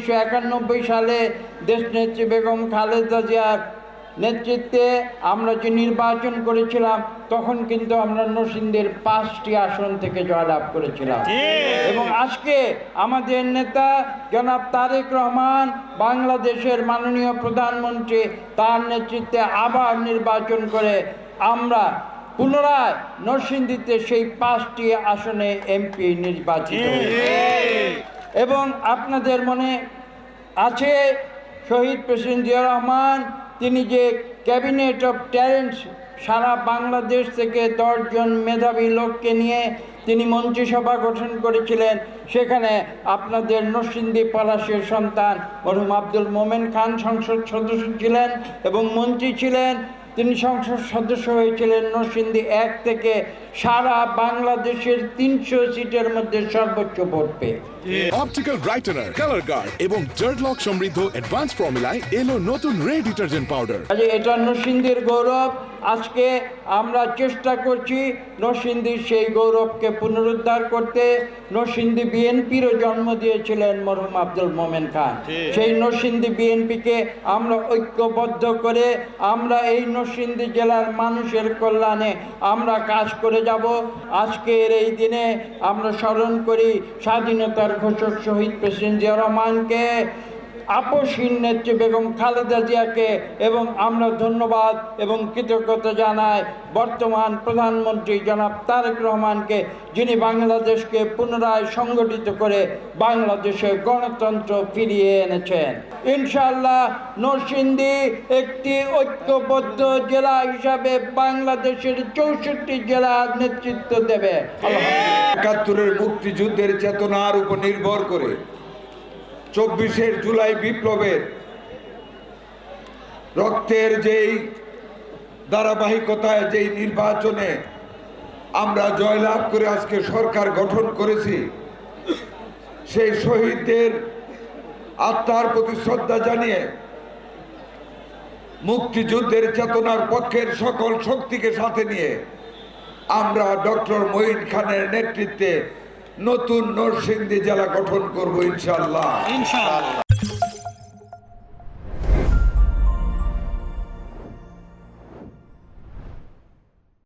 1991 সালে দেশনেত্রী বেগম খালেদা জিয়ার নেতৃত্বে আমরা যে নির্বাচন করেছিলাম, তখন কিন্তু আমরা নরসিংদীর 5টি আসন থেকে জয়লাভ করেছিলাম। এবং আজকে আমাদের নেতা জনাব তারেক রহমান, বাংলাদেশের মাননীয় প্রধানমন্ত্রী, তার নেতৃত্বে আবার নির্বাচন করে আমরা পুনরায় নরসিংদীতে সেই 5টি আসনে এমপি নির্বাচিত হয়েছে। এবং আপনাদের মনে আছে শহীদ প্রেসিডেন্ট জিয়া রহমান, তিনি যে ক্যাবিনেট অফ ট্যালেন্টস, সারা বাংলাদেশ থেকে 10 জন মেধাবী লোককে নিয়ে তিনি মন্ত্রিসভা গঠন করেছিলেন। সেখানে আপনাদের নরসিংদী পলাশের সন্তান মরহুম আব্দুল মোমেন খান সংসদ সদস্য ছিলেন এবং মন্ত্রী ছিলেন। তিনি সংসদ সদস্য হয়েছিলেন নরসিংদী 1 থেকে সারা বাংলাদেশের 300 সিটের মধ্যে সর্বোচ্চ ভোট পেয়ে। অপটিক্যাল ব্রাইটেনার, কালার গার্ড এবং জার্ড লক সমৃদ্ধ অ্যাডভান্স ফর্মুলায় এলো নতুন রে ডিটারজেন্ট পাউডার। এটা নরসিংদীর গৌরব। আজকে আমরা চেষ্টা করছি নরসিংদীর সেই গৌরবকে পুনরুদ্ধার করতে। নরসিংদী বিএনপিরও জন্ম দিয়েছিলেন মরহুম আব্দুল মোমেন খান। সেই নরসিংদী বিএনপিকে আমরা ঐক্যবদ্ধ করে আমরা এই নরসিংদী জেলার মানুষের কল্যাণে আমরা কাজ করে যাব। আজকের এই দিনে আমরা স্মরণ করি স্বাধীনতার ঘোষক শহীদ প্রেসিডেন্ট জিয়া রহমানকে, আপসহীন নেত্রী বেগম খালেদা জিয়াকে, এবং আমরা ধন্যবাদ এবং কৃতজ্ঞতা জানাই বর্তমান প্রধানমন্ত্রী জনাব তারেক রহমানকে, যিনি বাংলাদেশকে পুনরায় সংগঠিত করে বাংলাদেশে গণতন্ত্র ফিরিয়ে এনেছেন। ইনশাআল্লাহ নরসিংদী একটি ঐক্যবদ্ধ জেলা হিসাবে বাংলাদেশের 64 জেলার নেতৃত্ব দেবে। ৭১-এর মুক্তিযুদ্ধের চেতনার উপর নির্ভর করে ২৪শে জুলাই বিপ্লবের রক্তের যেই ধারাবাহিকতায় যেই নির্বাচনে আমরা জয়লাভ করে আজকে সরকার গঠন করেছি, সেই শহীদদের আত্মার প্রতি শ্রদ্ধা জানিয়ে মুক্তিযুদ্ধের চেতনার পক্ষের সকল শক্তিকে সাথে নিয়ে আমরা ডক্টর মঈন খানের নেতৃত্বে নতুন নরসিংদী জেলা গঠন করব ইনশাআল্লাহ।